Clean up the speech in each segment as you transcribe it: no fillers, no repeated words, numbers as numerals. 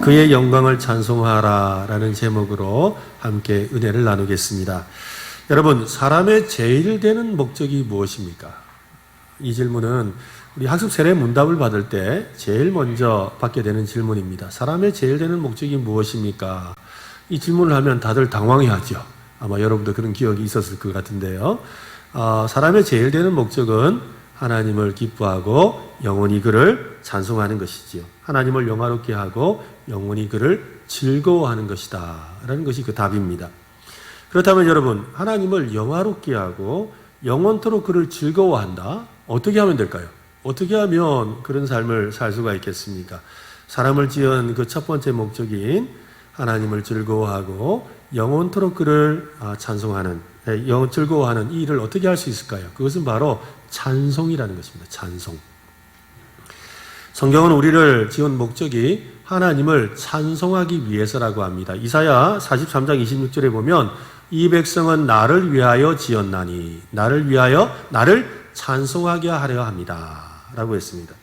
그의 영광을 찬송하라 라는 제목으로 함께 은혜를 나누겠습니다. 여러분, 사람의 제일 되는 목적이 무엇입니까? 이 질문은 우리 학습 세례 문답을 받을 때 제일 먼저 받게 되는 질문입니다. 사람의 제일 되는 목적이 무엇입니까? 이 질문을 하면 다들 당황해하죠. 아마 여러분도 그런 기억이 있었을 것 같은데요. 사람의 제일 되는 목적은 하나님을 기뻐하고 영원히 그를 찬송하는 것이지요. 하나님을 영화롭게 하고 영원히 그를 즐거워하는 것이다 라는 것이 그 답입니다. 그렇다면 여러분, 하나님을 영화롭게 하고 영원토록 그를 즐거워한다? 어떻게 하면 될까요? 어떻게 하면 그런 삶을 살 수가 있겠습니까? 사람을 지은 그 첫 번째 목적인 하나님을 즐거워하고 영원토록 그를 찬송하는, 즐거워하는 이 일을 어떻게 할 수 있을까요? 그것은 바로 찬송이라는 것입니다. 찬송. 성경은 우리를 지은 목적이 하나님을 찬송하기 위해서라고 합니다. 이사야 43장 26절에 보면 이 백성은 나를 위하여 지었나니 나를 찬송하게 하려 합니다 라고 했습니다.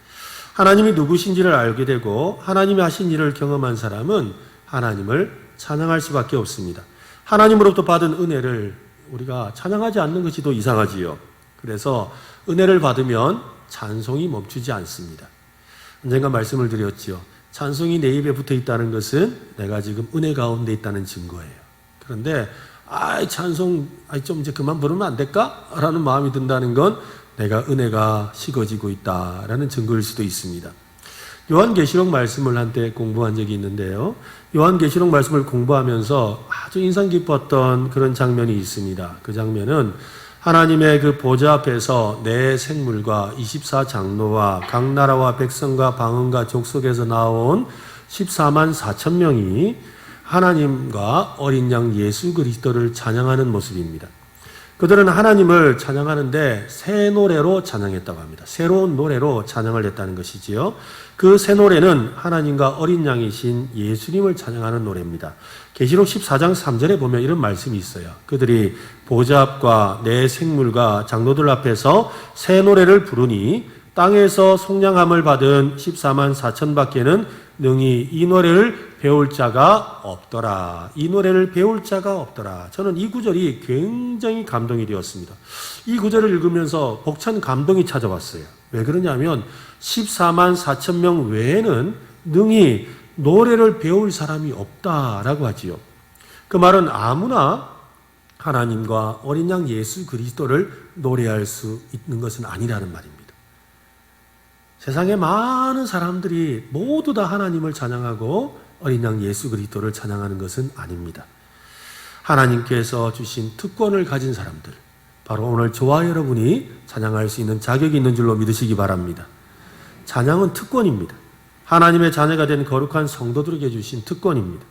하나님이 누구신지를 알게 되고 하나님이 하신 일을 경험한 사람은 하나님을 찬양할 수밖에 없습니다. 하나님으로부터 받은 은혜를 우리가 찬양하지 않는 것이 더 이상하지요. 그래서 은혜를 받으면 찬송이 멈추지 않습니다. 언젠가 말씀을 드렸지요. 찬송이 내 입에 붙어 있다는 것은 내가 지금 은혜 가운데 있다는 증거예요. 그런데 찬송 좀 이제 그만 부르면 안 될까? 라는 마음이 든다는 건 내가 은혜가 식어지고 있다라는 증거일 수도 있습니다. 요한계시록 말씀을 한때 공부한 적이 있는데요. 요한계시록 말씀을 공부하면서 아주 인상 깊었던 그런 장면이 있습니다. 그 장면은 하나님의 그 보좌 앞에서 내 생물과 24장로와 각 나라와 백성과 방언과 족속에서 나온 14만 4천 명이 하나님과 어린 양 예수 그리스도를 찬양하는 모습입니다. 그들은 하나님을 찬양하는데 새 노래로 찬양했다고 합니다. 새로운 노래로 찬양을 했다는 것이지요. 그 새 노래는 하나님과 어린 양이신 예수님을 찬양하는 노래입니다. 계시록 14장 3절에 보면 이런 말씀이 있어요. 그들이 보좌 앞과 내 생물과 장로들 앞에서 새 노래를 부르니 땅에서 속량함을 받은 14만 4천 밖에는 능히 이 노래를 배울 자가 없더라. 이 노래를 배울 자가 없더라. 저는 이 구절이 굉장히 감동이 되었습니다. 이 구절을 읽으면서 벅찬 감동이 찾아왔어요. 왜 그러냐면 14만 4천 명 외에는 능히 노래를 배울 사람이 없다라고 하지요. 그 말은 아무나 하나님과 어린 양 예수 그리스도를 노래할 수 있는 것은 아니라는 말입니다. 세상에 많은 사람들이 모두 다 하나님을 찬양하고 어린 양 예수 그리스도를 찬양하는 것은 아닙니다. 하나님께서 주신 특권을 가진 사람들, 바로 오늘 저와 여러분이 찬양할 수 있는 자격이 있는 줄로 믿으시기 바랍니다. 찬양은 특권입니다. 하나님의 자녀가 된 거룩한 성도들에게 주신 특권입니다.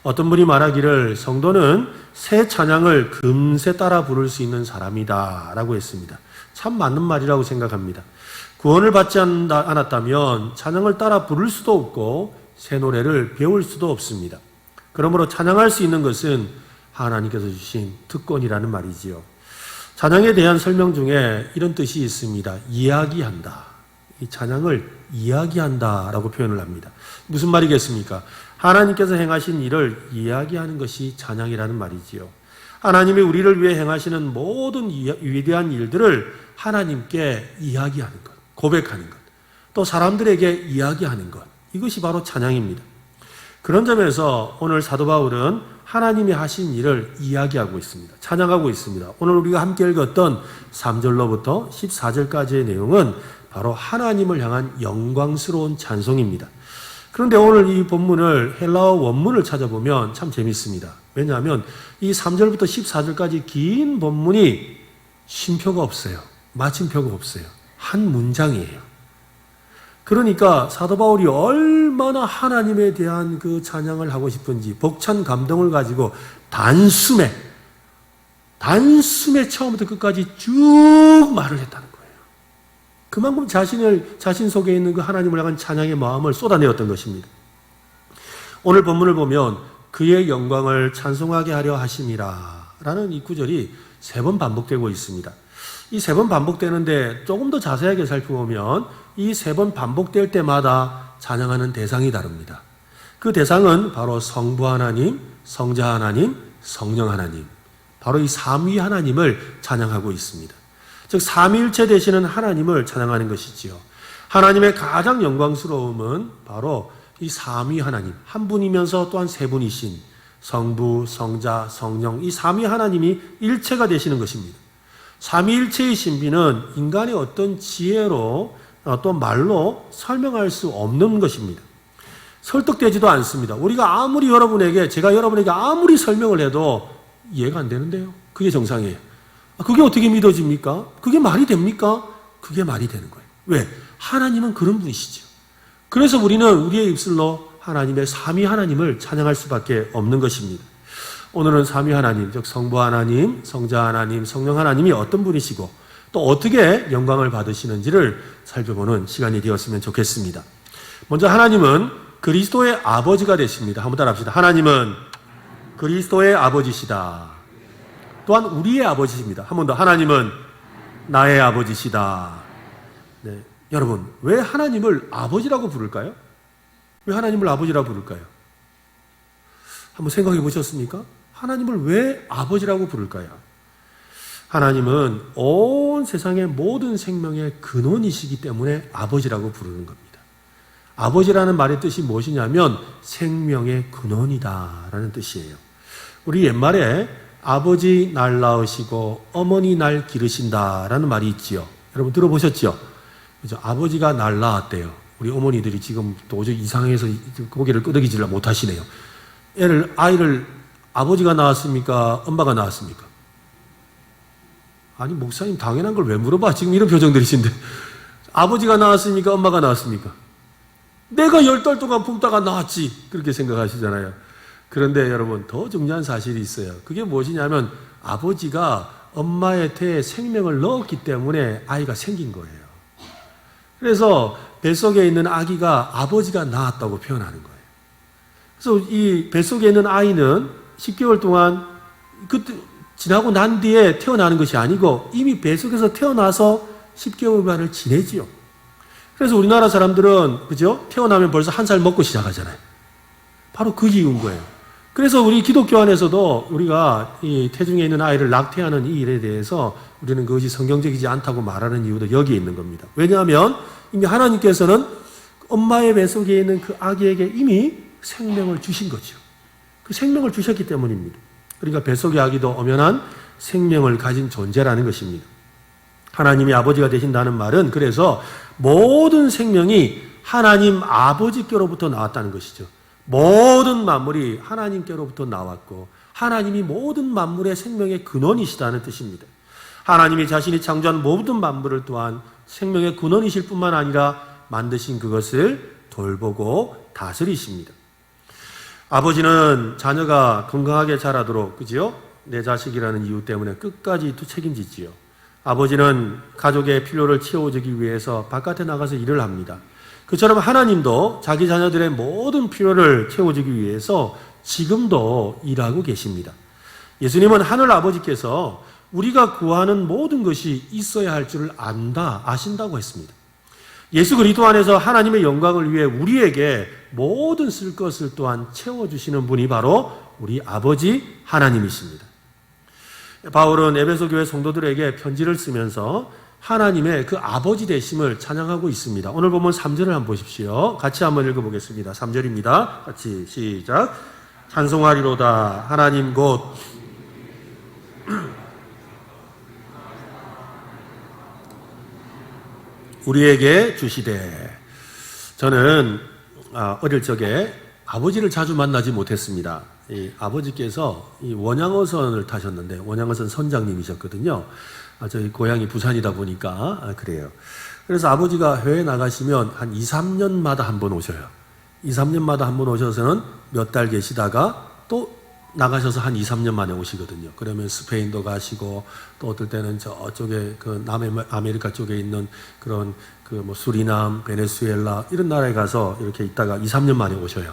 어떤 분이 말하기를 성도는 새 찬양을 금세 따라 부를 수 있는 사람이다 라고 했습니다. 참 맞는 말이라고 생각합니다. 구원을 받지 않았다면 찬양을 따라 부를 수도 없고 새 노래를 배울 수도 없습니다. 그러므로 찬양할 수 있는 것은 하나님께서 주신 특권이라는 말이지요. 찬양에 대한 설명 중에 이런 뜻이 있습니다. 이야기한다. 이 찬양을 이야기한다라고 표현을 합니다. 무슨 말이겠습니까? 하나님께서 행하신 일을 이야기하는 것이 찬양이라는 말이지요. 하나님이 우리를 위해 행하시는 모든 위대한 일들을 하나님께 이야기하는 것, 고백하는 것, 또 사람들에게 이야기하는 것, 이것이 바로 찬양입니다. 그런 점에서 오늘 사도 바울은 하나님이 하신 일을 이야기하고 있습니다. 찬양하고 있습니다. 오늘 우리가 함께 읽었던 3절로부터 14절까지의 내용은 바로 하나님을 향한 영광스러운 찬송입니다. 그런데 오늘 이 본문을 헬라어 원문을 찾아보면 참 재밌습니다. 왜냐하면 이 3절부터 14절까지 긴 본문이 쉼표가 없어요. 마침표가 없어요. 한 문장이에요. 그러니까 사도 바울이 얼마나 하나님에 대한 그 찬양을 하고 싶은지 벅찬 감동을 가지고 단숨에 처음부터 끝까지 쭉 말을 했다는 거예요. 그만큼 자신 속에 있는 그 하나님을 향한 찬양의 마음을 쏟아내었던 것입니다. 오늘 본문을 보면 그의 영광을 찬송하게 하려 하심이라 라는 이 구절이 3번 반복되고 있습니다. 이 3번 반복되는데 조금 더 자세하게 살펴보면 이 3번 반복될 때마다 찬양하는 대상이 다릅니다. 그 대상은 바로 성부 하나님, 성자 하나님, 성령 하나님, 바로 이 삼위 하나님을 찬양하고 있습니다. 즉 삼위일체 되시는 하나님을 찬양하는 것이지요. 하나님의 가장 영광스러움은 바로 이 삼위 하나님, 한 분이면서 또한 세 분이신 성부, 성자, 성령, 이 삼위 하나님이 일체가 되시는 것입니다. 삼위일체의 신비는 인간의 어떤 지혜로 또 말로 설명할 수 없는 것입니다. 설득되지도 않습니다. 우리가 아무리 제가 여러분에게 아무리 설명을 해도 이해가 안 되는데요. 그게 정상이에요. 그게 어떻게 믿어집니까? 그게 말이 됩니까? 그게 말이 되는 거예요. 왜? 하나님은 그런 분이시죠. 그래서 우리는 우리의 입술로 하나님의 삼위 하나님을 찬양할 수밖에 없는 것입니다. 오늘은 삼위 하나님, 즉 성부 하나님, 성자 하나님, 성령 하나님이 어떤 분이시고 또 어떻게 영광을 받으시는지를 살펴보는 시간이 되었으면 좋겠습니다. 먼저 하나님은 그리스도의 아버지가 되십니다. 한번 따라합시다. 하나님은 그리스도의 아버지시다. 또한 우리의 아버지십니다. 한 번 더. 하나님은 나의 아버지시다. 네. 여러분, 왜 하나님을 아버지라고 부를까요? 왜 하나님을 아버지라고 부를까요? 한번 생각해 보셨습니까? 하나님을 왜 아버지라고 부를까요? 하나님은 온 세상의 모든 생명의 근원이시기 때문에 아버지라고 부르는 겁니다. 아버지라는 말의 뜻이 무엇이냐면 생명의 근원이다라는 뜻이에요. 우리 옛말에 아버지 날 낳으시고 어머니 날 기르신다라는 말이 있지요. 여러분 들어보셨죠? 그죠? 아버지가 날 낳았대요. 우리 어머니들이 지금 도저히 이상해서 고개를 끄덕이지를 못하시네요. 아이를 아버지가 낳았습니까? 엄마가 낳았습니까? 아니 목사님 당연한 걸 왜 물어봐? 지금 이런 표정들이신데 아버지가 낳았습니까? 엄마가 낳았습니까? 내가 10달 동안 품다가 낳았지 그렇게 생각하시잖아요. 그런데 여러분 더 중요한 사실이 있어요. 그게 무엇이냐면 아버지가 엄마의 태에 생명을 넣었기 때문에 아이가 생긴 거예요. 그래서 뱃속에 있는 아기가 아버지가 낳았다고 표현하는 거예요. 그래서 이 뱃속에 있는 아이는 10개월 동안 지나고 난 뒤에 태어나는 것이 아니고 이미 뱃속에서 태어나서 10개월간을 지내지요. 그래서 우리나라 사람들은 그죠? 태어나면 벌써 1살 먹고 시작하잖아요. 바로 그 이유인 거예요. 그래서 우리 기독교 안에서도 우리가 이 태중에 있는 아이를 낙태하는 이 일에 대해서 우리는 그것이 성경적이지 않다고 말하는 이유도 여기에 있는 겁니다. 왜냐하면 이미 하나님께서는 엄마의 뱃속에 있는 그 아기에게 이미 생명을 주신 거죠. 그 생명을 주셨기 때문입니다. 그러니까 뱃속의 아기도 엄연한 생명을 가진 존재라는 것입니다. 하나님이 아버지가 되신다는 말은 그래서 모든 생명이 하나님 아버지께로부터 나왔다는 것이죠. 모든 만물이 하나님께로부터 나왔고 하나님이 모든 만물의 생명의 근원이시다는 뜻입니다. 하나님이 자신이 창조한 모든 만물을 또한 생명의 근원이실 뿐만 아니라 만드신 그것을 돌보고 다스리십니다. 아버지는 자녀가 건강하게 자라도록 그지요? 내 자식이라는 이유 때문에 끝까지 책임지지요. 아버지는 가족의 필요를 채워주기 위해서 바깥에 나가서 일을 합니다. 그처럼 하나님도 자기 자녀들의 모든 필요를 채워주기 위해서 지금도 일하고 계십니다. 예수님은 하늘 아버지께서 우리가 구하는 모든 것이 있어야 할 줄을 아신다고 했습니다. 예수 그리스도 안에서 하나님의 영광을 위해 우리에게 모든 쓸 것을 또한 채워주시는 분이 바로 우리 아버지 하나님이십니다. 바울은 에베소 교회 성도들에게 편지를 쓰면서 하나님의 그 아버지 되심을 찬양하고 있습니다. 오늘 보면 3절을 한번 보십시오. 같이 한번 읽어보겠습니다. 3절입니다. 같이 시작. 찬송하리로다 하나님 곧 우리에게 주시되. 저는 어릴 적에 아버지를 자주 만나지 못했습니다. 이 아버지께서 이 원양어선을 타셨는데 원양어선 선장님이셨거든요. 저희 고향이 부산이다 보니까 그래요. 그래서 아버지가 해외 나가시면 한 2, 3년마다 한 번 오셔요. 2, 3년마다 한 번 오셔서는 몇 달 계시다가 또 나가셔서 한 2, 3년 만에 오시거든요. 그러면 스페인도 가시고 또 어떨 때는 저쪽에 그 남아메리카 쪽에 있는 그런 그 뭐 수리남, 베네수엘라 이런 나라에 가서 이렇게 있다가 2, 3년 만에 오셔요.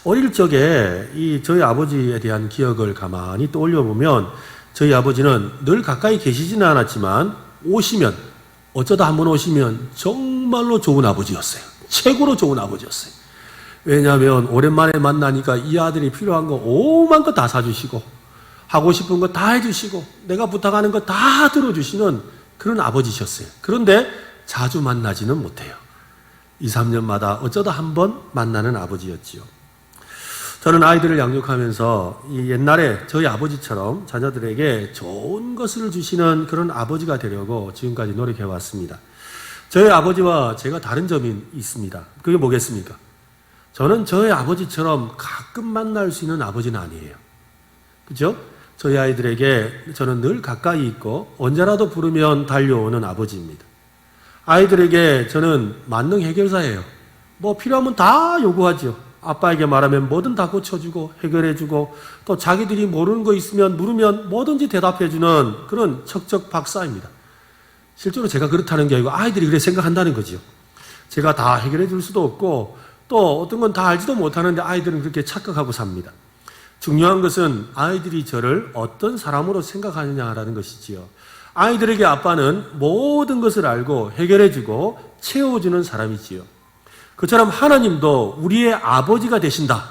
어릴 적에 저희 아버지에 대한 기억을 가만히 떠올려 보면 저희 아버지는 늘 가까이 계시지는 않았지만 어쩌다 한번 오시면 정말로 좋은 아버지였어요. 최고로 좋은 아버지였어요. 왜냐하면 오랜만에 만나니까 이 아들이 필요한 거 오만 거 다 사주시고 하고 싶은 거 다 해주시고 내가 부탁하는 거 다 들어주시는 그런 아버지셨어요. 그런데 자주 만나지는 못해요. 2, 3년마다 어쩌다 한 번 만나는 아버지였지요. 저는 아이들을 양육하면서 이 옛날에 저희 아버지처럼 자녀들에게 좋은 것을 주시는 그런 아버지가 되려고 지금까지 노력해왔습니다. 저희 아버지와 제가 다른 점이 있습니다. 그게 뭐겠습니까? 저는 저희 아버지처럼 가끔 만날 수 있는 아버지는 아니에요. 그죠? 저희 아이들에게 저는 늘 가까이 있고 언제라도 부르면 달려오는 아버지입니다. 아이들에게 저는 만능 해결사예요. 뭐 필요하면 다 요구하죠. 아빠에게 말하면 뭐든 다 고쳐주고 해결해주고 또 자기들이 모르는 거 있으면 물으면 뭐든지 대답해주는 그런 척척 박사입니다. 실제로 제가 그렇다는 게 아니고 아이들이 그렇게 생각한다는 거죠. 제가 다 해결해 줄 수도 없고 또 어떤 건 다 알지도 못하는데 아이들은 그렇게 착각하고 삽니다. 중요한 것은 아이들이 저를 어떤 사람으로 생각하느냐라는 것이지요. 아이들에게 아빠는 모든 것을 알고 해결해주고 채워주는 사람이지요. 그처럼 하나님도 우리의 아버지가 되신다.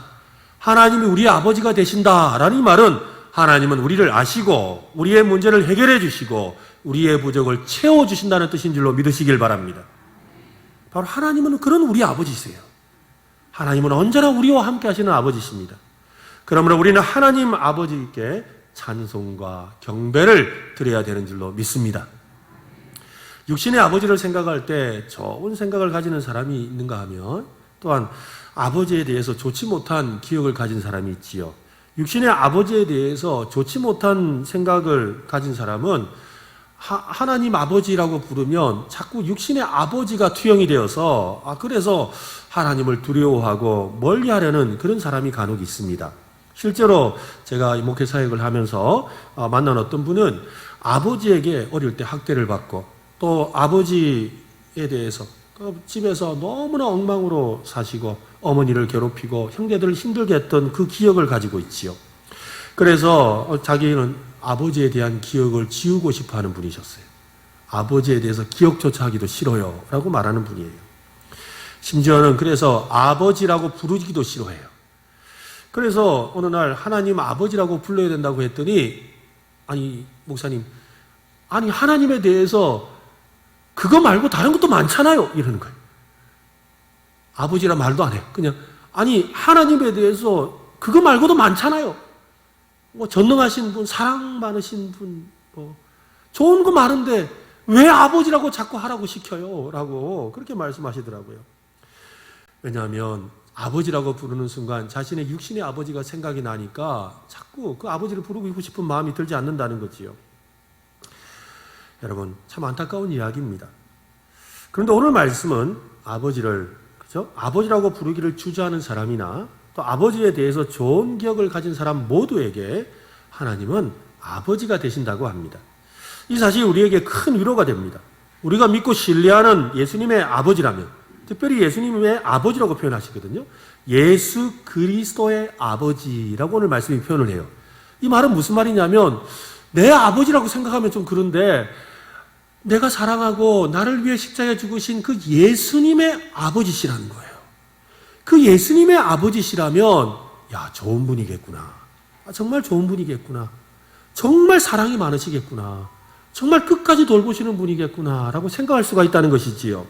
하나님이 우리의 아버지가 되신다라는 이 말은 하나님은 우리를 아시고 우리의 문제를 해결해 주시고 우리의 부족을 채워주신다는 뜻인 줄로 믿으시길 바랍니다. 바로 하나님은 그런 우리 아버지세요. 하나님은 언제나 우리와 함께 하시는 아버지십니다. 그러므로 우리는 하나님 아버지께 찬송과 경배를 드려야 되는 줄로 믿습니다. 육신의 아버지를 생각할 때 좋은 생각을 가지는 사람이 있는가 하면 또한 아버지에 대해서 좋지 못한 기억을 가진 사람이 있지요. 육신의 아버지에 대해서 좋지 못한 생각을 가진 사람은 하나님 아버지라고 부르면 자꾸 육신의 아버지가 투영이 되어서 그래서 하나님을 두려워하고 멀리하려는 그런 사람이 간혹 있습니다. 실제로 제가 목회 사역을 하면서 만난 어떤 분은 아버지에게 어릴 때 학대를 받고 또 아버지에 대해서 집에서 너무나 엉망으로 사시고 어머니를 괴롭히고 형제들을 힘들게 했던 그 기억을 가지고 있지요. 그래서 자기는 아버지에 대한 기억을 지우고 싶어 하는 분이셨어요. 아버지에 대해서 기억조차 하기도 싫어요 라고 말하는 분이에요. 심지어는 그래서 아버지라고 부르기도 싫어해요. 그래서 어느 날 하나님 아버지라고 불러야 된다고 했더니 아니 목사님 아니 하나님에 대해서 그거 말고 다른 것도 많잖아요 이러는 거예요. 아버지라 말도 안 해요. 그냥 아니 하나님에 대해서 그거 말고도 많잖아요. 뭐 전능하신 분, 사랑 많으신 분, 뭐 좋은 거 많은데 왜 아버지라고 자꾸 하라고 시켜요? 라고 그렇게 말씀하시더라고요. 왜냐하면 아버지라고 부르는 순간 자신의 육신의 아버지가 생각이 나니까 자꾸 그 아버지를 부르고 싶은 마음이 들지 않는다는 거지요. 여러분 참 안타까운 이야기입니다. 그런데 오늘 말씀은 아버지를 그죠? 아버지라고 부르기를 주저하는 사람이나 또 아버지에 대해서 좋은 기억을 가진 사람 모두에게 하나님은 아버지가 되신다고 합니다. 이 사실이 우리에게 큰 위로가 됩니다. 우리가 믿고 신뢰하는 예수님의 아버지라면 특별히 예수님의 아버지라고 표현하시거든요. 예수 그리스도의 아버지라고 오늘 말씀이 표현을 해요. 이 말은 무슨 말이냐면 내 아버지라고 생각하면 좀 그런데 내가 사랑하고 나를 위해 십자가에 죽으신 그 예수님의 아버지시라는 거예요. 그 예수님의 아버지시라면 야 좋은 분이겠구나. 정말 좋은 분이겠구나. 정말 사랑이 많으시겠구나. 정말 끝까지 돌보시는 분이겠구나 라고 생각할 수가 있다는 것이지요.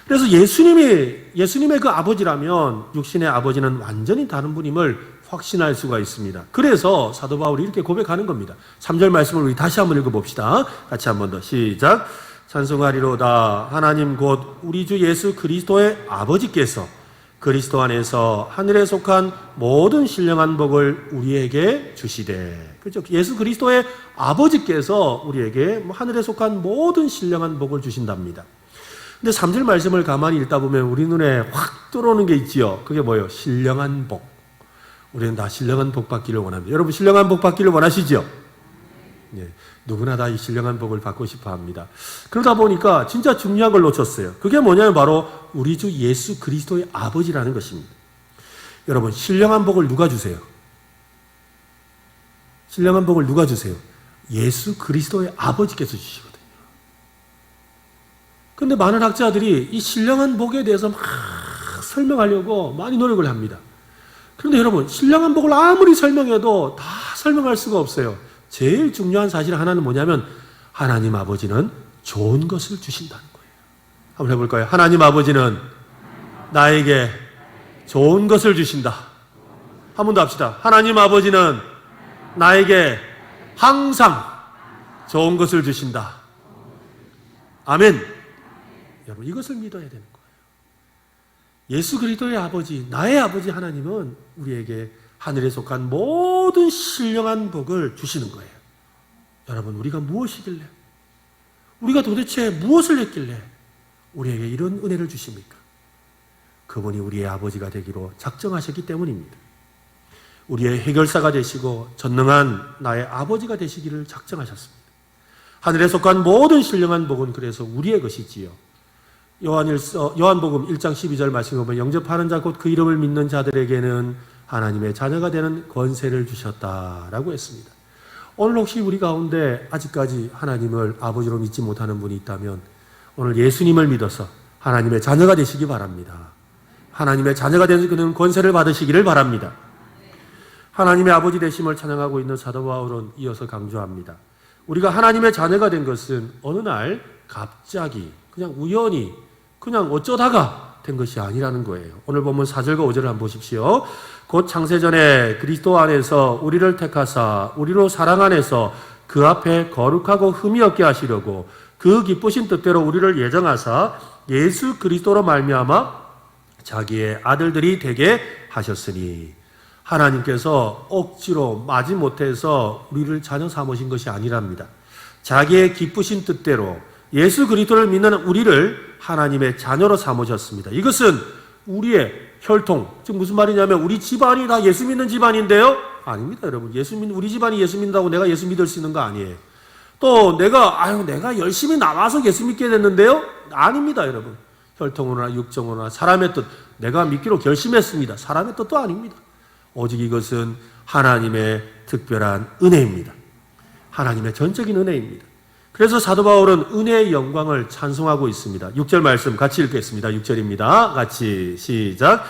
그래서 예수님의 그 아버지라면 육신의 아버지는 완전히 다른 분임을 확신할 수가 있습니다. 그래서 사도 바울이 이렇게 고백하는 겁니다. 3절 말씀을 우리 다시 한번 읽어봅시다. 같이 한번 더 시작. 찬송하리로다 하나님 곧 우리 주 예수 그리스도의 아버지께서 그리스도 안에서 하늘에 속한 모든 신령한 복을 우리에게 주시되. 그렇죠? 예수 그리스도의 아버지께서 우리에게 하늘에 속한 모든 신령한 복을 주신답니다. 근데 3절 말씀을 가만히 읽다 보면 우리 눈에 확 들어오는 게 있지요. 그게 뭐예요? 신령한 복. 우리는 다 신령한 복 받기를 원합니다. 여러분 신령한 복 받기를 원하시죠? 네, 누구나 다 이 신령한 복을 받고 싶어 합니다. 그러다 보니까 진짜 중요한 걸 놓쳤어요. 그게 뭐냐면 바로 우리 주 예수 그리스도의 아버지라는 것입니다. 여러분 신령한 복을 누가 주세요? 신령한 복을 누가 주세요? 예수 그리스도의 아버지께서 주시거든요. 그런데 많은 학자들이 이 신령한 복에 대해서 막 설명하려고 많이 노력을 합니다. 그런데 여러분, 신령한 복을 아무리 설명해도 다 설명할 수가 없어요. 제일 중요한 사실 하나는 뭐냐면 하나님 아버지는 좋은 것을 주신다는 거예요. 한번 해볼까요? 하나님 아버지는 나에게 좋은 것을 주신다. 한 번 더 합시다. 하나님 아버지는 나에게 항상 좋은 것을 주신다. 아멘. 여러분, 이것을 믿어야 되는 거예요. 예수 그리스도의 아버지, 나의 아버지 하나님은 우리에게 하늘에 속한 모든 신령한 복을 주시는 거예요. 여러분, 우리가 무엇이길래, 우리가 도대체 무엇을 했길래 우리에게 이런 은혜를 주십니까? 그분이 우리의 아버지가 되기로 작정하셨기 때문입니다. 우리의 해결사가 되시고 전능한 나의 아버지가 되시기를 작정하셨습니다. 하늘에 속한 모든 신령한 복은 그래서 우리의 것이지요. 요한복음 1장 12절 말씀을 보면 영접하는 자 곧 그 이름을 믿는 자들에게는 하나님의 자녀가 되는 권세를 주셨다라고 했습니다. 오늘 혹시 우리 가운데 아직까지 하나님을 아버지로 믿지 못하는 분이 있다면 오늘 예수님을 믿어서 하나님의 자녀가 되시기 바랍니다. 하나님의 자녀가 되는 그는 권세를 받으시기를 바랍니다. 하나님의 아버지 되심을 찬양하고 있는 사도 바울은 이어서 강조합니다. 우리가 하나님의 자녀가 된 것은 어느 날 갑자기 그냥 우연히 그냥 어쩌다가 된 것이 아니라는 거예요. 오늘 보면 4절과 5절을 한번 보십시오. 곧 창세전에 그리스도 안에서 우리를 택하사 우리로 사랑 안에서 그 앞에 거룩하고 흠이 없게 하시려고 그 기쁘신 뜻대로 우리를 예정하사 예수 그리스도로 말미암아 자기의 아들들이 되게 하셨으니, 하나님께서 억지로 마지못해서 우리를 자녀 삼으신 것이 아니랍니다. 자기의 기쁘신 뜻대로 예수 그리스도를 믿는 우리를 하나님의 자녀로 삼으셨습니다. 이것은 우리의 혈통, 즉 무슨 말이냐면 우리 집안이 다 예수 믿는 집안인데요? 아닙니다, 여러분. 우리 집안이 예수 믿는다고 내가 예수 믿을 수 있는 거 아니에요. 또 내가 열심히 나와서 예수 믿게 됐는데요? 아닙니다, 여러분. 혈통으로나 육정으로나 사람의 뜻, 내가 믿기로 결심했습니다. 사람의 뜻도 아닙니다. 오직 이것은 하나님의 특별한 은혜입니다. 하나님의 전적인 은혜입니다. 그래서 사도 바울은 은혜의 영광을 찬송하고 있습니다. 6절 말씀 같이 읽겠습니다. 6절입니다. 같이 시작.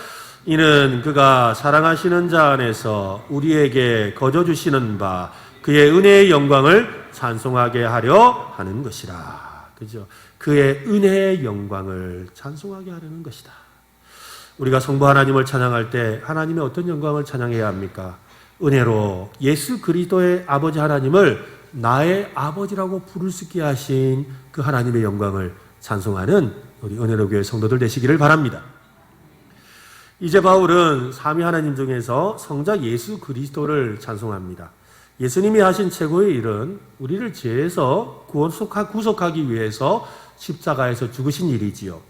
이는 그가 사랑하시는 자 안에서 우리에게 거저 주시는 바 그의 은혜의 영광을 찬송하게 하려 하는 것이라. 그죠? 그의 은혜의 영광을 찬송하게 하려는 것이다. 우리가 성부 하나님을 찬양할 때 하나님의 어떤 영광을 찬양해야 합니까? 은혜로 예수 그리스도의 아버지 하나님을 나의 아버지라고 부를 수 있게 하신 그 하나님의 영광을 찬송하는 우리 은혜로 교회 성도들 되시기를 바랍니다. 이제 바울은 삼위 하나님 중에서 성자 예수 그리스도를 찬송합니다. 예수님이 하신 최고의 일은 우리를 죄에서 구속하기 위해서 십자가에서 죽으신 일이지요.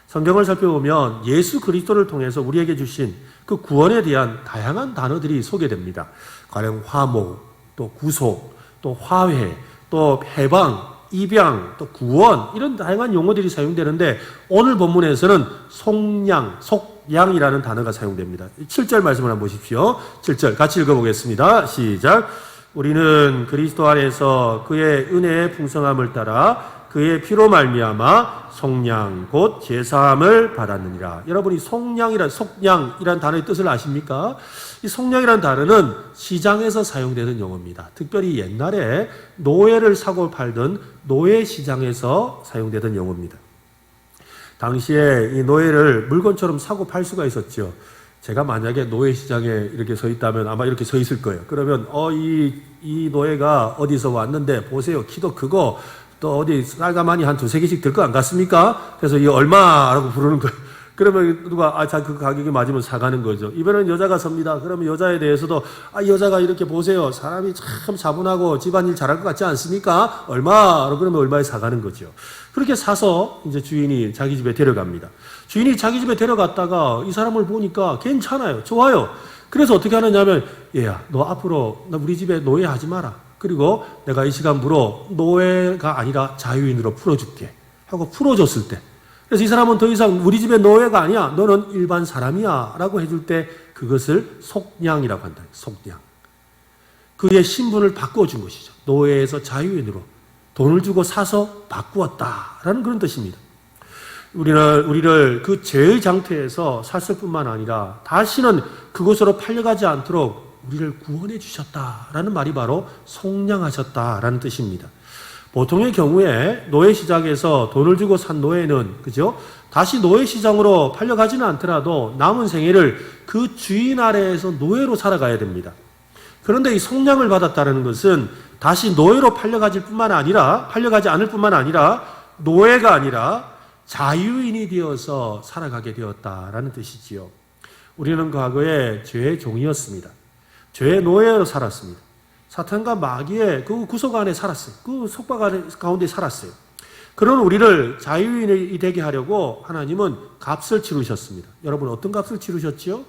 성경을 살펴보면 예수 그리스도를 통해서 우리에게 주신 그 구원에 대한 다양한 단어들이 소개됩니다. 가령 화목, 또 구속, 또 화해, 또 해방, 입양, 또 구원, 이런 다양한 용어들이 사용되는데 오늘 본문에서는 속량이라는 단어가 사용됩니다. 7절 말씀을 한번 보십시오. 7절 같이 읽어보겠습니다. 시작. 우리는 그리스도 안에서 그의 은혜의 풍성함을 따라 그의 피로 말미암아 속량 곧 제사함을 받았느니라. 여러분이 속량이란 단어의 뜻을 아십니까? 이 속량이라는 단어는 시장에서 사용되는 용어입니다. 특별히 옛날에 노예를 사고 팔던 노예 시장에서 사용되던 용어입니다. 당시에 이 노예를 물건처럼 사고 팔 수가 있었죠. 제가 만약에 노예 시장에 이렇게 서 있다면 아마 이렇게 서 있을 거예요. 그러면 이 노예가 어디서 왔는데 보세요. 키도 크고 또 어디 쌀가마니 한 두세 개씩 들 거 안 같습니까? 그래서 이 얼마라고 부르는 거예요. 그러면 누가 그 가격이 맞으면 사가는 거죠. 이번엔 여자가 섭니다. 그러면 여자에 대해서도 이 여자가 이렇게 보세요. 사람이 참 차분하고 집안일 잘할 것 같지 않습니까? 얼마로 그러면 얼마에 사가는 거죠. 그렇게 사서 이제 주인이 자기 집에 데려갑니다. 주인이 자기 집에 데려갔다가 이 사람을 보니까 괜찮아요. 좋아요. 그래서 어떻게 하느냐면 얘야 너 앞으로 우리 집에 노예하지 마라. 그리고 내가 이 시간부로 노예가 아니라 자유인으로 풀어줄게 하고 풀어줬을 때, 그래서 이 사람은 더 이상 우리 집의 노예가 아니야, 너는 일반 사람이야 라고 해줄 때 그것을 속량이라고 한다. 속량. 그의 신분을 바꿔준 것이죠. 노예에서 자유인으로 돈을 주고 사서 바꾸었다라는 그런 뜻입니다. 우리를 그 죄의 장태에서 샀을 뿐만 아니라 다시는 그곳으로 팔려가지 않도록 우리를 구원해 주셨다라는 말이 바로 속량하셨다라는 뜻입니다. 보통의 경우에 노예 시장에서 돈을 주고 산 노예는 그죠? 다시 노예 시장으로 팔려가지는 않더라도 남은 생애를 그 주인 아래에서 노예로 살아가야 됩니다. 그런데 이 속량을 받았다는 것은 다시 노예로 팔려가지 않을 뿐만 아니라 노예가 아니라 자유인이 되어서 살아가게 되었다라는 뜻이지요. 우리는 과거에 죄의 종이었습니다. 죄의 노예로 살았습니다. 사탄과 마귀의 그 구속 안에 살았어요. 그 속박 가운데 살았어요. 그런 우리를 자유인이 되게 하려고 하나님은 값을 치르셨습니다. 여러분 어떤 값을 치르셨지요?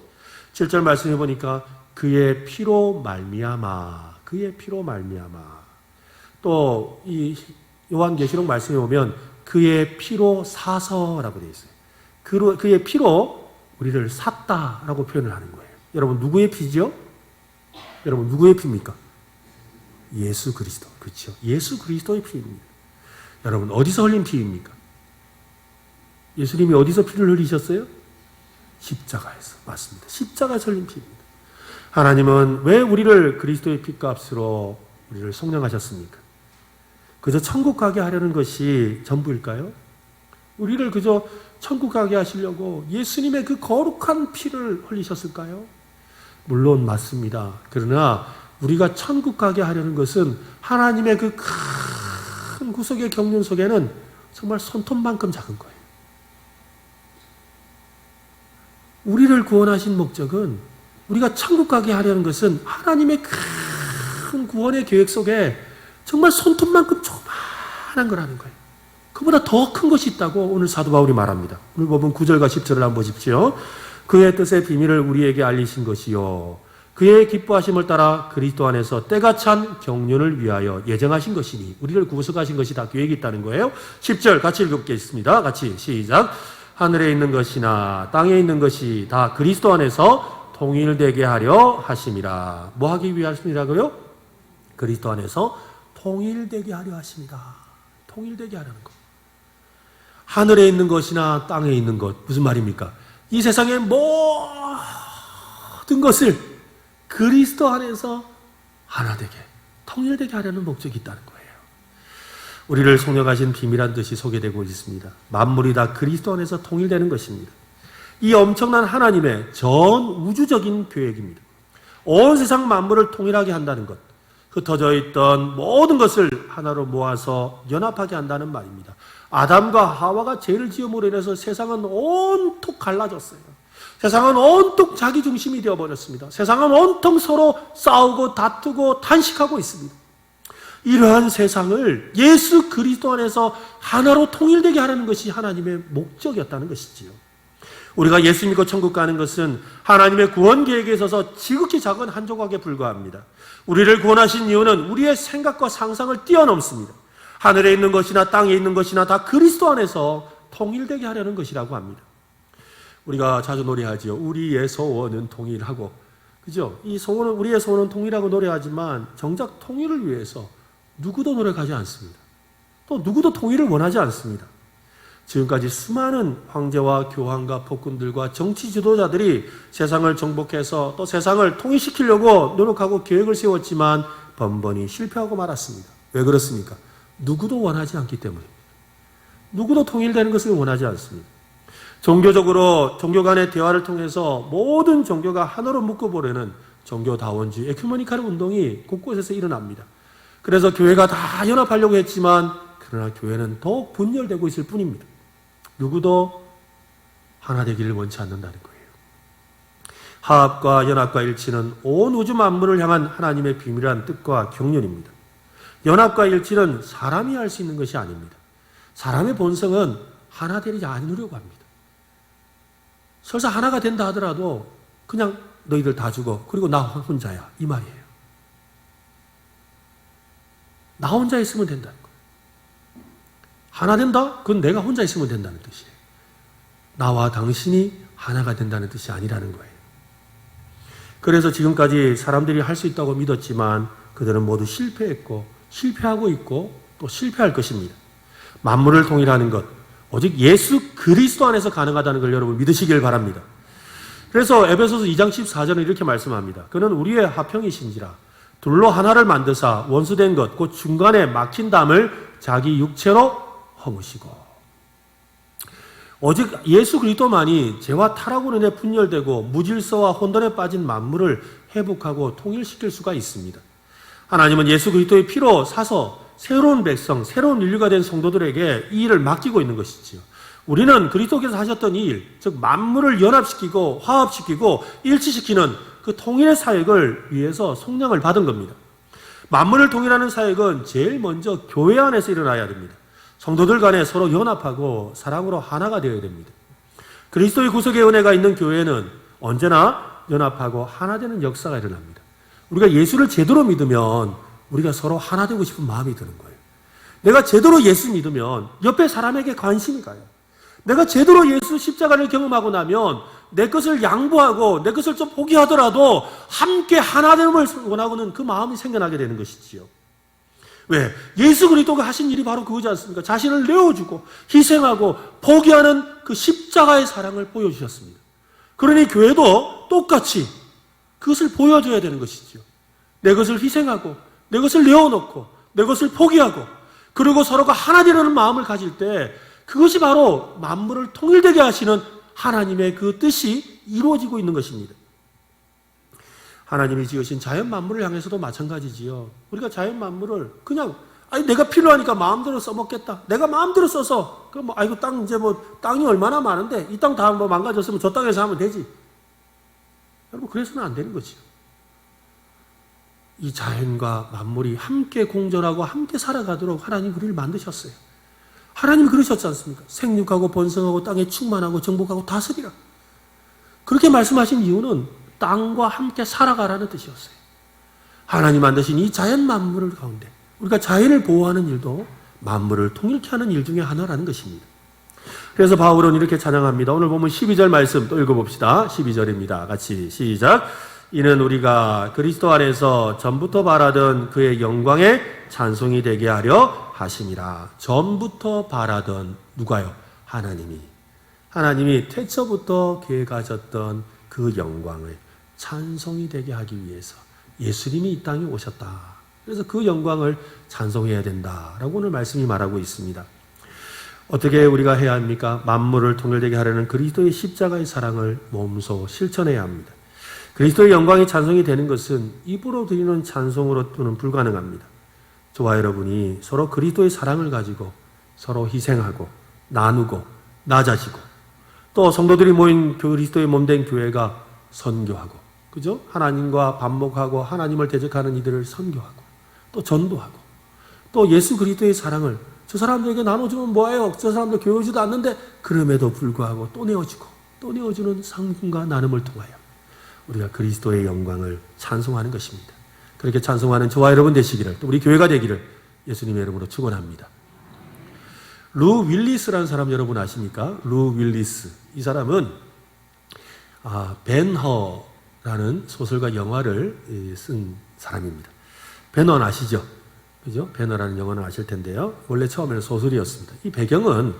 7절 말씀해 보니까 그의 피로 말미암아, 그의 피로 말미암아. 또 이 요한계시록 말씀해 보면 그의 피로 사서라고 되어 있어요. 그의 피로 우리를 샀다라고 표현을 하는 거예요. 여러분 누구의 피죠? 여러분 누구의 피입니까? 예수 그리스도. 그렇죠. 예수 그리스도의 피입니다. 여러분 어디서 흘린 피입니까? 예수님이 어디서 피를 흘리셨어요? 십자가에서. 맞습니다. 십자가에서 흘린 피입니다. 하나님은 왜 우리를 그리스도의 피값으로 우리를 속량하셨습니까? 그저 천국 가게 하려는 것이 전부일까요? 우리를 그저 천국 가게 하시려고 예수님의 그 거룩한 피를 흘리셨을까요? 물론 맞습니다. 그러나 우리가 천국 가게 하려는 것은 하나님의 그 큰 구속의 경륜 속에는 정말 손톱만큼 작은 거예요. 우리를 구원하신 목적은 우리가 천국 가게 하려는 것은 하나님의 큰 구원의 계획 속에 정말 손톱만큼 조그만한 거라는 거예요. 그보다 더 큰 것이 있다고 오늘 사도 바울이 말합니다. 오늘 보면 9절과 10절을 한번 보십시오. 그의 뜻의 비밀을 우리에게 알리신 것이요 그의 기뻐하심을 따라 그리스도 안에서 때가 찬 경륜을 위하여 예정하신 것이니 우리를 구속하신 것이 다 계획이 있다는 거예요. 10절 같이 읽겠습니다. 같이 시작. 하늘에 있는 것이나 땅에 있는 것이 다 그리스도 안에서 통일되게 하려 하심이라. 뭐 하기 위하심이라고요? 그리스도 안에서 통일되게 하려 하십니다. 통일되게 하려는 것. 하늘에 있는 것이나 땅에 있는 것. 무슨 말입니까? 이 세상의 모든 것을 그리스도 안에서 하나 되게, 통일되게 하려는 목적이 있다는 거예요. 우리를 속량하신 비밀한 뜻이 소개되고 있습니다. 만물이 다 그리스도 안에서 통일되는 것입니다. 이 엄청난 하나님의 전 우주적인 계획입니다. 온 세상 만물을 통일하게 한다는 것. 흩어져 있던 모든 것을 하나로 모아서 연합하게 한다는 말입니다. 아담과 하와가 죄를 지음으로 인해서 세상은 온통 갈라졌어요. 세상은 온통 자기 중심이 되어버렸습니다. 세상은 온통 서로 싸우고 다투고 탄식하고 있습니다. 이러한 세상을 예수 그리스도 안에서 하나로 통일되게 하라는 것이 하나님의 목적이었다는 것이지요. 우리가 예수 믿고 천국 가는 것은 하나님의 구원 계획에 있어서 지극히 작은 한 조각에 불과합니다. 우리를 구원하신 이유는 우리의 생각과 상상을 뛰어넘습니다. 하늘에 있는 것이나 땅에 있는 것이나 다 그리스도 안에서 통일되게 하려는 것이라고 합니다. 우리가 자주 노래하지요. 우리의 소원은 통일하고, 그죠? 이 소원은, 우리의 소원은 통일하고 노래하지만 정작 통일을 위해서 누구도 노력하지 않습니다. 또 누구도 통일을 원하지 않습니다. 지금까지 수많은 황제와 교황과 폭군들과 정치 지도자들이 세상을 정복해서 또 세상을 통일시키려고 노력하고 계획을 세웠지만 번번이 실패하고 말았습니다. 왜 그렇습니까? 누구도 원하지 않기 때문입니다. 누구도 통일되는 것을 원하지 않습니다. 종교적으로 종교 간의 대화를 통해서 모든 종교가 하나로 묶어보려는 종교다원주의 에큐메니칼 운동이 곳곳에서 일어납니다. 그래서 교회가 다 연합하려고 했지만 그러나 교회는 더욱 분열되고 있을 뿐입니다. 누구도 하나 되기를 원치 않는다는 거예요. 화합과 연합과 일치는 온 우주 만물을 향한 하나님의 비밀한 뜻과 경륜입니다. 연합과 일치는 사람이 할 수 있는 것이 아닙니다. 사람의 본성은 하나 되지 않으려고 합니다. 설사 하나가 된다 하더라도 그냥 너희들 다 죽어. 그리고 나 혼자야. 이 말이에요. 나 혼자 있으면 된다는 거예요. 하나 된다? 그건 내가 혼자 있으면 된다는 뜻이에요. 나와 당신이 하나가 된다는 뜻이 아니라는 거예요. 그래서 지금까지 사람들이 할 수 있다고 믿었지만 그들은 모두 실패했고 실패하고 있고 또 실패할 것입니다. 만물을 통일하는 것, 오직 예수 그리스도 안에서 가능하다는 걸 여러분 믿으시길 바랍니다. 그래서 에베소서 2장 14절은 이렇게 말씀합니다. 그는 우리의 화평이신지라 둘로 하나를 만드사 원수된 것 곧 중간에 막힌 담을 자기 육체로 허무시고. 오직 예수 그리스도만이 죄와 타락으로 인해 분열되고 무질서와 혼돈에 빠진 만물을 회복하고 통일시킬 수가 있습니다. 하나님은 예수 그리스도의 피로 사서 새로운 백성, 새로운 인류가 된 성도들에게 이 일을 맡기고 있는 것이지요. 우리는 그리스도께서 하셨던 이 일, 즉 만물을 연합시키고 화합시키고 일치시키는 그 통일의 사역을 위해서 성령을 받은 겁니다. 만물을 통일하는 사역은 제일 먼저 교회 안에서 일어나야 됩니다. 성도들 간에 서로 연합하고 사랑으로 하나가 되어야 됩니다. 그리스도의 구속의 은혜가 있는 교회는 언제나 연합하고 하나 되는 역사가 일어납니다. 우리가 예수를 제대로 믿으면 우리가 서로 하나 되고 싶은 마음이 드는 거예요. 내가 제대로 예수 믿으면 옆에 사람에게 관심이 가요. 내가 제대로 예수 십자가를 경험하고 나면 내 것을 양보하고 내 것을 좀 포기하더라도 함께 하나됨을 원하고는 그 마음이 생겨나게 되는 것이지요. 왜? 예수 그리스도가 하신 일이 바로 그거지 않습니까? 자신을 내어주고 희생하고 포기하는 그 십자가의 사랑을 보여주셨습니다. 그러니 교회도 똑같이 그것을 보여줘야 되는 것이지요. 내 것을 희생하고 내 것을 내어놓고 내 것을 포기하고 그리고 서로가 하나 되려는 마음을 가질 때 그것이 바로 만물을 통일되게 하시는 하나님의 그 뜻이 이루어지고 있는 것입니다. 하나님이 지으신 자연 만물을 향해서도 마찬가지지요. 우리가 자연 만물을 그냥 내가 필요하니까 마음대로 써먹겠다. 내가 마음대로 써서 아이고 땅 이제 땅이 얼마나 많은데 이 땅 다 망가졌으면 저 땅에서 하면 되지. 여러분 그래서는 안 되는 거지요. 이 자연과 만물이 함께 공존하고 함께 살아가도록 하나님 우리를 만드셨어요. 하나님이 그러셨지 않습니까? 생육하고 번성하고 땅에 충만하고 정복하고 다스리라. 그렇게 말씀하신 이유는 땅과 함께 살아가라는 뜻이었어요. 하나님 만드신 이 자연 만물을 가운데 우리가 자연을 보호하는 일도 만물을 통일케 하는 일 중에 하나라는 것입니다. 그래서 바울은 이렇게 찬양합니다. 오늘 보면 12절 말씀 또 읽어봅시다. 12절입니다. 같이 시작. 이는 우리가 그리스도 안에서 전부터 바라던 그의 영광의 찬송이 되게 하려 하심이라. 전부터 바라던 누가요? 하나님이 태초부터 계획하셨던 그 영광을 찬송이 되게 하기 위해서 예수님이 이 땅에 오셨다. 그래서 그 영광을 찬송해야 된다라고 오늘 말씀이 말하고 있습니다. 어떻게 우리가 해야 합니까? 만물을 통일되게 하려는 그리스도의 십자가의 사랑을 몸소 실천해야 합니다. 그리스도의 영광이 찬송이 되는 것은 입으로 드리는 찬송으로는 불가능합니다. 저와 여러분이 서로 그리스도의 사랑을 가지고 서로 희생하고 나누고 낮아지고 또 성도들이 모인 그리스도의 몸된 교회가 선교하고 그죠? 하나님과 반목하고 하나님을 대적하는 이들을 선교하고 또 전도하고 또 예수 그리스도의 사랑을 저 사람들에게 나눠주면 뭐예요? 저 사람들 교회 오지도 않는데 그럼에도 불구하고 또 내어주고 또 내어주는 상분과 나눔을 통하여 우리가 그리스도의 영광을 찬송하는 것입니다. 그렇게 찬송하는 저와 여러분 되시기를 또 우리 교회가 되기를 예수님의 이름으로 축원합니다. 루 윌리스라는 사람 여러분 아십니까? 루 윌리스. 이 사람은 벤허라는 소설과 영화를 쓴 사람입니다. 벤허는 아시죠? 그죠? 벤허라는 영화는 아실 텐데요. 원래 처음에는 소설이었습니다. 이 배경은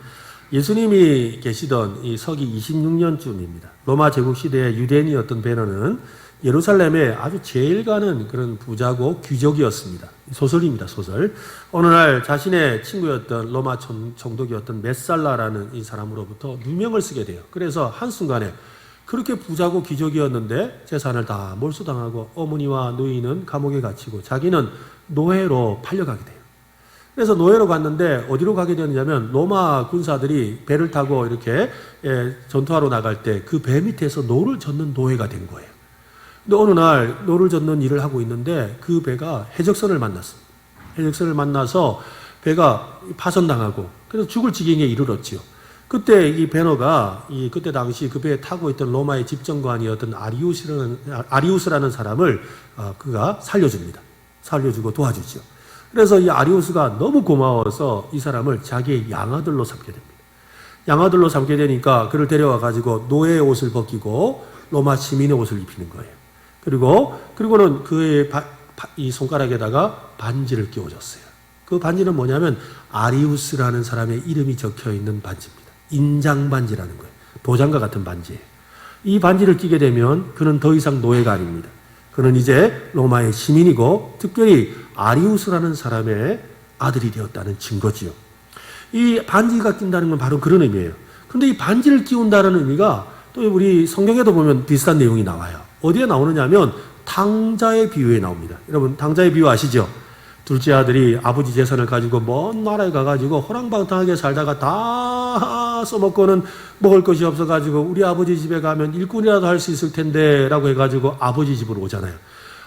예수님이 계시던 이 서기 26년쯤입니다. 로마 제국 시대의 유대인이었던 벤허는 예루살렘에 아주 제일 가는 그런 부자고 귀족이었습니다. 소설입니다, 소설. 어느 날 자신의 친구였던 로마 총독이었던 메살라라는 이 사람으로부터 누명을 쓰게 돼요. 그래서 한순간에 그렇게 부자고 귀족이었는데 재산을 다 몰수당하고 어머니와 노인은 감옥에 갇히고 자기는 노예로 팔려가게 돼요. 그래서 노예로 갔는데 어디로 가게 되느냐면 로마 군사들이 배를 타고 이렇게 전투하러 나갈 때 그 배 밑에서 노를 젓는 노예가 된 거예요. 근데 어느 날 노를 젓는 일을 하고 있는데 그 배가 해적선을 만났습니다. 해적선을 만나서 배가 파손당하고 그래서 죽을 지경에 이르렀지요. 그때 이 베너가 그때 당시 그 배에 타고 있던 로마의 집정관이었던 아리우스라는 사람을 그가 살려줍니다. 살려주고 도와주죠. 그래서 이 아리우스가 너무 고마워서 이 사람을 자기의 양아들로 삼게 됩니다. 양아들로 삼게 되니까 그를 데려와 가지고 노예의 옷을 벗기고 로마 시민의 옷을 입히는 거예요. 그리고는 그의 이 손가락에다가 반지를 끼워줬어요. 그 반지는 뭐냐면 아리우스라는 사람의 이름이 적혀 있는 반지입니다. 인장반지라는 거예요. 도장과 같은 반지예요. 이 반지를 끼게 되면 그는 더 이상 노예가 아닙니다. 그는 이제 로마의 시민이고 특별히 아리우스라는 사람의 아들이 되었다는 증거지요. 이 반지가 낀다는 건 바로 그런 의미예요. 그런데 이 반지를 끼운다는 의미가 또 우리 성경에도 보면 비슷한 내용이 나와요. 어디에 나오느냐 하면 탕자의 비유에 나옵니다. 여러분 탕자의 비유 아시죠? 둘째 아들이 아버지 재산을 가지고 먼 나라에 가가지고 호랑방탕하게 살다가 다 써먹고는 먹을 것이 없어가지고 우리 아버지 집에 가면 일꾼이라도 할 수 있을 텐데 라고 해가지고 아버지 집으로 오잖아요.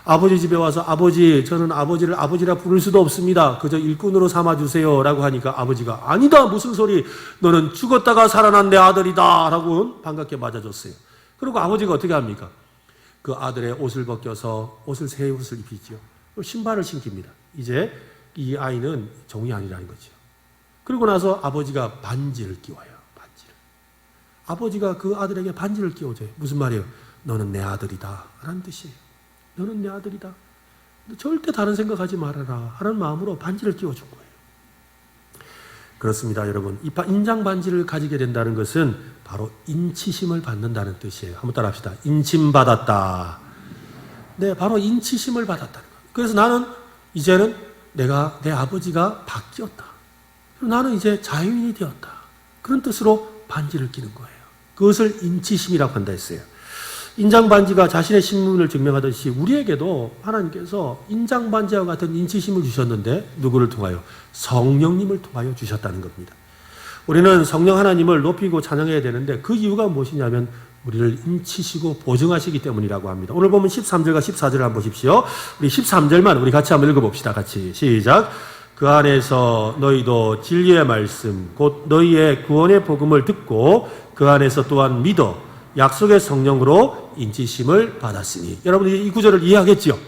아버지 집에 와서 아버지, 저는 아버지를 아버지라 부를 수도 없습니다. 그저 일꾼으로 삼아주세요 라고 하니까 아버지가 아니다 무슨 소리, 너는 죽었다가 살아난 내 아들이다 라고 반갑게 맞아줬어요. 그리고 아버지가 어떻게 합니까? 그 아들의 옷을 벗겨서 새 옷을 입히지요. 신발을 신깁니다. 이제 이 아이는 종이 아니라는 거죠. 그리고 나서 아버지가 반지를 끼워요. 반지를. 아버지가 그 아들에게 반지를 끼워줘요. 무슨 말이에요? 너는 내 아들이다 라는 뜻이에요. 너는 내 아들이다. 절대 다른 생각하지 말아라 하는 마음으로 반지를 끼워준 거예요. 그렇습니다, 여러분. 이 인장 반지를 가지게 된다는 것은 바로 인치심을 받는다는 뜻이에요. 한번 따라합시다. 인침받았다. 네, 바로 인치심을 받았다는 거예요. 그래서 나는 이제는 내가 내 아버지가 바뀌었다. 나는 이제 자유인이 되었다. 그런 뜻으로 반지를 끼는 거예요. 그것을 인치심이라고 한다 했어요. 인장 반지가 자신의 신분을 증명하듯이 우리에게도 하나님께서 인장 반지와 같은 인치심을 주셨는데 누구를 통하여? 성령님을 통하여 주셨다는 겁니다. 우리는 성령 하나님을 높이고 찬양해야 되는데 그 이유가 무엇이냐면 우리를 인치시고 보증하시기 때문이라고 합니다. 오늘 보면 13절과 14절을 한번 보십시오. 우리 13절만 우리 같이 한번 읽어봅시다. 같이 시작. 그 안에서 너희도 진리의 말씀 곧 너희의 구원의 복음을 듣고 그 안에서 또한 믿어 약속의 성령으로 인치심을 받았으니. 여러분 이 구절을 이해하겠지요?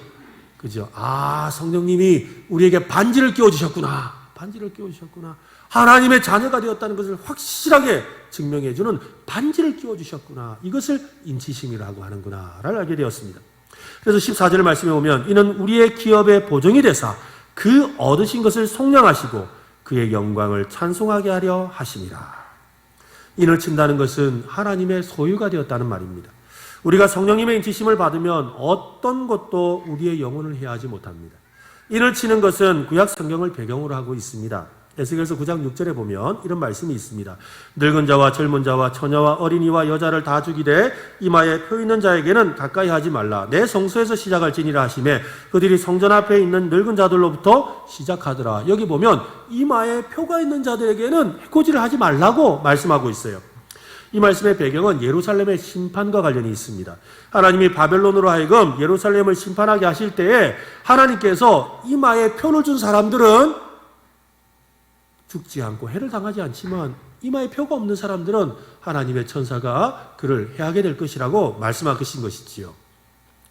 그죠? 아, 성령님이 우리에게 반지를 끼워주셨구나. 반지를 끼워주셨구나. 하나님의 자녀가 되었다는 것을 확실하게 증명해주는 반지를 끼워주셨구나. 이것을 인치심이라고 하는구나를 알게 되었습니다. 그래서 14절 말씀에 보면 이는 우리의 기업의 보증이 되사 그 얻으신 것을 속량하시고 그의 영광을 찬송하게 하려 하심이라. 인을 친다는 것은 하나님의 소유가 되었다는 말입니다. 우리가 성령님의 인치심을 받으면 어떤 것도 우리의 영혼을 해하지 못합니다. 인을 치는 것은 구약 성경을 배경으로 하고 있습니다. 에스겔서 9장 6절에 보면 이런 말씀이 있습니다. 늙은 자와 젊은 자와 처녀와 어린이와 여자를 다 죽이되 이마에 표 있는 자에게는 가까이 하지 말라. 내 성소에서 시작할지니라 하시매 그들이 성전 앞에 있는 늙은 자들로부터 시작하더라. 여기 보면 이마에 표가 있는 자들에게는 해코지를 하지 말라고 말씀하고 있어요. 이 말씀의 배경은 예루살렘의 심판과 관련이 있습니다. 하나님이 바벨론으로 하여금 예루살렘을 심판하게 하실 때에 하나님께서 이마에 표를 준 사람들은 죽지 않고 해를 당하지 않지만 이마에 표가 없는 사람들은 하나님의 천사가 그를 해하게 될 것이라고 말씀하신 것이지요.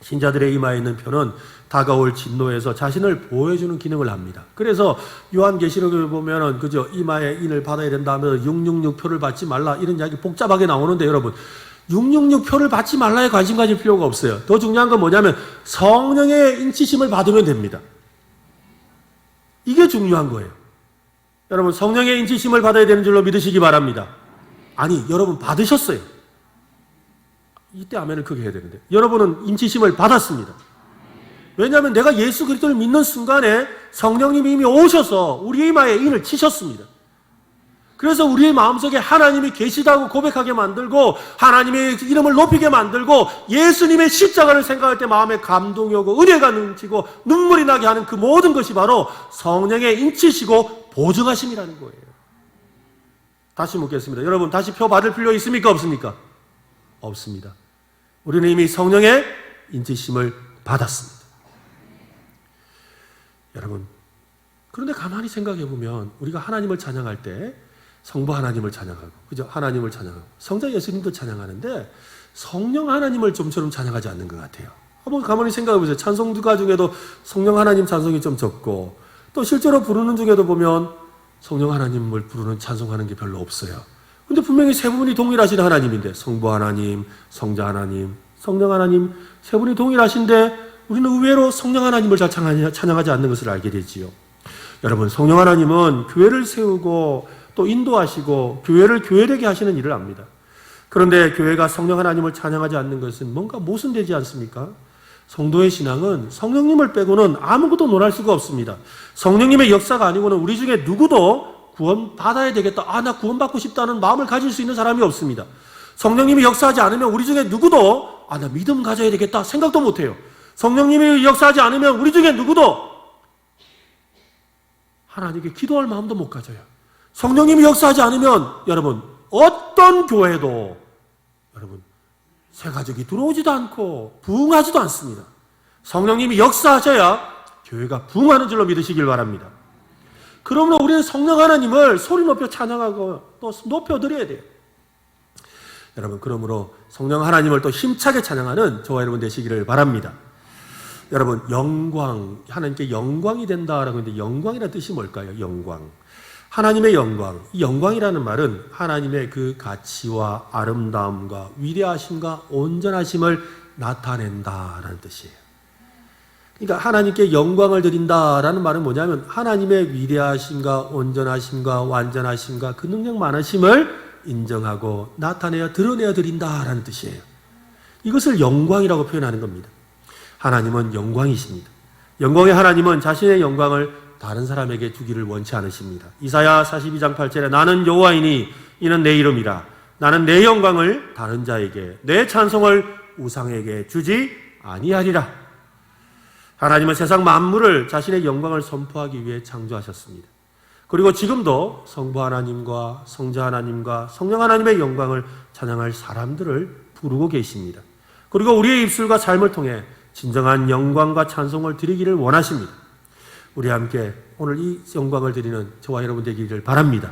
신자들의 이마에 있는 표는 다가올 진노에서 자신을 보호해주는 기능을 합니다. 그래서 요한계시록을 보면은 그저 이마에 인을 받아야 된다면 666 표를 받지 말라 이런 이야기 복잡하게 나오는데 여러분 666 표를 받지 말라에 관심 가질 필요가 없어요. 더 중요한 건 뭐냐면 성령의 인치심을 받으면 됩니다. 이게 중요한 거예요. 여러분 성령의 인치심을 받아야 되는 줄로 믿으시기 바랍니다. 아니 여러분 받으셨어요. 이때 아멘을 크게 해야 되는데 여러분은 인치심을 받았습니다. 왜냐하면 내가 예수 그리스도를 믿는 순간에 성령님이 이미 오셔서 우리의 이마에 인을 치셨습니다. 그래서 우리의 마음속에 하나님이 계시다고 고백하게 만들고 하나님의 이름을 높이게 만들고 예수님의 십자가를 생각할 때 마음에 감동이 오고 은혜가 넘치고 눈물이 나게 하는 그 모든 것이 바로 성령의 인치시고 보증하심이라는 거예요. 다시 묻겠습니다. 여러분 다시 표 받을 필요 있습니까? 없습니까? 없습니다. 우리는 이미 성령의 인치심을 받았습니다. 여러분 그런데 가만히 생각해 보면 우리가 하나님을 찬양할 때 성부 하나님을 찬양하고 그죠? 하나님을 찬양하고 성자 예수님도 찬양하는데 성령 하나님을 좀처럼 찬양하지 않는 것 같아요. 한번 가만히 생각해 보세요. 찬송가 중에도 성령 하나님 찬송이 좀 적고 또 실제로 부르는 중에도 보면 성령 하나님을 부르는 찬송하는 게 별로 없어요. 근데 분명히 세 분이 동일하신 하나님인데 성부 하나님, 성자 하나님, 성령 하나님 세 분이 동일하신데 우리는 의외로 성령 하나님을 잘 찬양하지 않는 것을 알게 되지요. 여러분 성령 하나님은 교회를 세우고 또 인도하시고 교회를 교회되게 하시는 일을 압니다. 그런데 교회가 성령 하나님을 찬양하지 않는 것은 뭔가 모순되지 않습니까? 성도의 신앙은 성령님을 빼고는 아무것도 논할 수가 없습니다. 성령님의 역사가 아니고는 우리 중에 누구도 구원받아야 되겠다, 나 구원받고 싶다는 마음을 가질 수 있는 사람이 없습니다. 성령님이 역사하지 않으면 우리 중에 누구도 나 믿음 가져야 되겠다 생각도 못해요. 성령님이 역사하지 않으면 우리 중에 누구도 하나님께 기도할 마음도 못 가져요. 성령님이 역사하지 않으면 여러분 어떤 교회도 여러분 새 가족이 들어오지도 않고 부흥하지도 않습니다. 성령님이 역사하셔야 교회가 부흥하는 줄로 믿으시길 바랍니다. 그러므로 우리는 성령 하나님을 소리 높여 찬양하고 또 높여드려야 돼요. 여러분, 그러므로 성령 하나님을 또 힘차게 찬양하는 저와 여러분 되시기를 바랍니다. 여러분, 영광, 하나님께 영광이 된다라고 했는데 영광이라는 뜻이 뭘까요? 영광. 하나님의 영광. 이 영광이라는 말은 하나님의 그 가치와 아름다움과 위대하심과 온전하심을 나타낸다라는 뜻이에요. 그러니까 하나님께 영광을 드린다라는 말은 뭐냐면 하나님의 위대하심과 온전하심과 완전하심과 그 능력 많으심을 인정하고 나타내어 드러내어 드린다라는 뜻이에요. 이것을 영광이라고 표현하는 겁니다. 하나님은 영광이십니다. 영광의 하나님은 자신의 영광을 다른 사람에게 주기를 원치 않으십니다. 이사야 42장 8절에 나는 여호와이니 이는 내 이름이라. 나는 내 영광을 다른 자에게 내 찬송을 우상에게 주지 아니하리라. 하나님은 세상 만물을 자신의 영광을 선포하기 위해 창조하셨습니다. 그리고 지금도 성부 하나님과 성자 하나님과 성령 하나님의 영광을 찬양할 사람들을 부르고 계십니다. 그리고 우리의 입술과 삶을 통해 진정한 영광과 찬송을 드리기를 원하십니다. 우리 함께 오늘 이 영광을 드리는 저와 여러분 되기를 바랍니다.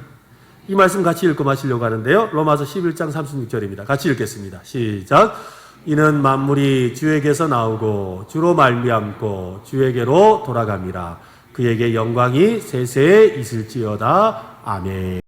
이 말씀 같이 읽고 마치려고 하는데요. 로마서 11장 36절입니다. 같이 읽겠습니다. 시작. 이는 만물이 주에게서 나오고 주로 말미암고 주에게로 돌아갑니다. 그에게 영광이 세세에 있을지어다. 아멘.